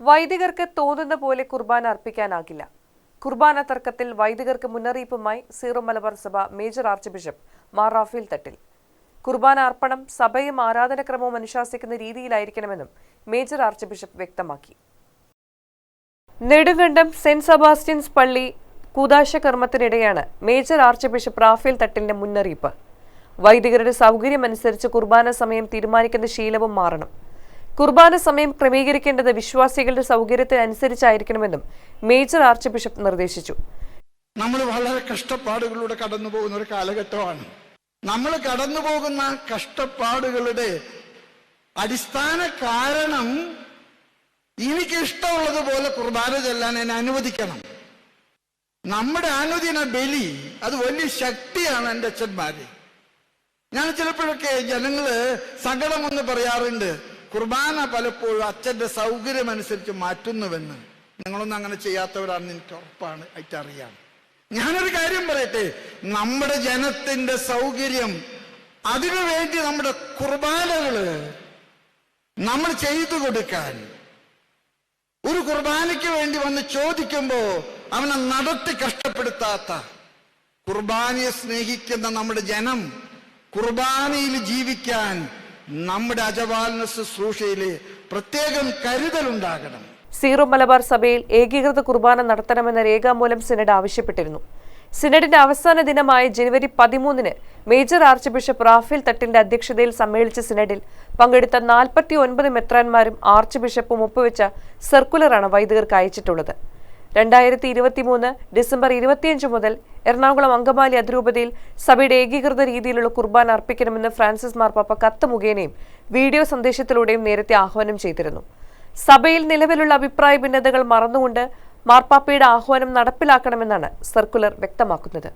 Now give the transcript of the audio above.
വൈദികർക്ക് തോന്നുന്ന പോലെ കുർബാന അർപ്പിക്കാനാകില്ല. കുർബാന തർക്കത്തിൽ വൈദികർക്ക് മുന്നറിയിപ്പുമായി സീറോ മലബാർ സഭ major archbishop Mar Raphael Thattil. കുർബാന അർപ്പണം സഭയും ആരാധനക്രമവും അനുശാസിക്കുന്ന രീതിയിലായിരിക്കണമെന്നും മേജർ ആർച്ച് ബിഷപ്പ് വ്യക്തമാക്കി. നെടുങ്കണ്ടം സെന്റ് സെബാസ്റ്റ്യൻസ് പള്ളി കൂദാശ കർമ്മത്തിനിടെയാണ് മേജർ ആർച്ച് ബിഷപ്പ് റാഫേൽ തട്ടിലിന്റെ മുന്നറിയിപ്പ്. വൈദികരുടെ സൗകര്യമനുസരിച്ച് കുർബാന സമയം തീരുമാനിക്കുന്ന ശീലവും മാറണം. കുർബാന സമയം ക്രമീകരിക്കേണ്ടത് വിശ്വാസികളുടെ സൗകര്യത്തിനനുസരിച്ചായിരിക്കണമെന്നും മേജർ ആർച്ച് ബിഷപ്പ് നിർദ്ദേശിച്ചു. നമ്മൾ വളരെ കഷ്ടപ്പാടുകളിലൂടെ കടന്നു പോകുന്ന ഒരു കാലഘട്ടമാണ്. നമ്മൾ കടന്നു പോകുന്ന കഷ്ടപ്പാടുകളുടെ അടിസ്ഥാന കാരണം എനിക്ക് ഇഷ്ടമുള്ളതുപോലെ കുർബാന ചെല്ലാൻ എന്നെ അനുവദിക്കണം. നമ്മുടെ അനുദിന ബലി അത് വലിയ ശക്തിയാണ്. എൻ്റെ അച്ഛന്മാരെ, ഞാൻ ചിലപ്പോഴൊക്കെ ജനങ്ങള് സങ്കടമെന്ന് പറയാറുണ്ട്, കുർബാന പലപ്പോഴും അച്ഛന്റെ സൗകര്യമനുസരിച്ച് മാറ്റുന്നുവെന്ന്. നിങ്ങളൊന്നും അങ്ങനെ ചെയ്യാത്തവരാണെന്ന് എനിക്ക് ഉറപ്പാണ്, അറിയാം. ഞാനൊരു കാര്യം പറയട്ടെ, നമ്മുടെ ജനത്തിന്റെ സൗകര്യം അതിനു വേണ്ടി നമ്മുടെ കുർബാനകള് നമ്മൾ ചെയ്തു കൊടുക്കാൻ, ഒരു കുർബാനയ്ക്ക് വേണ്ടി വന്ന് ചോദിക്കുമ്പോ അവനെ നടത്തി കഷ്ടപ്പെടുത്താത്ത, കുർബാനയെ സ്നേഹിക്കുന്ന നമ്മുടെ ജനം കുർബാനയിൽ ജീവിക്കാൻ നമ്മുടെ അജപാലന ശുശ്രൂഷയില് പ്രത്യേകം കരുതലുണ്ടാകണം. സീറോ മലബാർ സഭയിൽ ഏകീകൃത കുർബാന നടത്തണമെന്ന രേഖാമൂലം സിനഡ് ആവശ്യപ്പെട്ടിരുന്നു. സിനഡിന്റെ അവസാന ദിനമായ ജനുവരി 13 മേജർ ആർച്ച് ബിഷപ്പ് റാഫേൽ തട്ടിലിന്റെ അധ്യക്ഷതയിൽ സമ്മേളിച്ച സിനഡിൽ പങ്കെടുത്ത 49 മെത്രാന്മാരും ആർച്ച് ബിഷപ്പും ഒപ്പുവെച്ച സർക്കുലറാണ് വൈദികർക്ക് അയച്ചിട്ടുള്ളത്. 2023 ഡിസംബർ 25 മുതൽ എറണാകുളം അങ്കമാലി അതിരൂപതയിൽ സഭയുടെ ഏകീകൃത രീതിയിലുള്ള കുർബാന അർപ്പിക്കണമെന്ന് ഫ്രാൻസിസ് മാർപ്പാപ്പ കത്ത് മുഖേനയും വീഡിയോ സന്ദേശത്തിലൂടെയും നേരത്തെ ആഹ്വാനം ചെയ്തിരുന്നു. സഭയിൽ നിലവിലുള്ള അഭിപ്രായ ഭിന്നതകൾ മറന്നുകൊണ്ട് മാർപ്പാപ്പയുടെ ആഹ്വാനം നടപ്പിലാക്കണമെന്നാണ് സർക്കുലർ വ്യക്തമാക്കുന്നത്.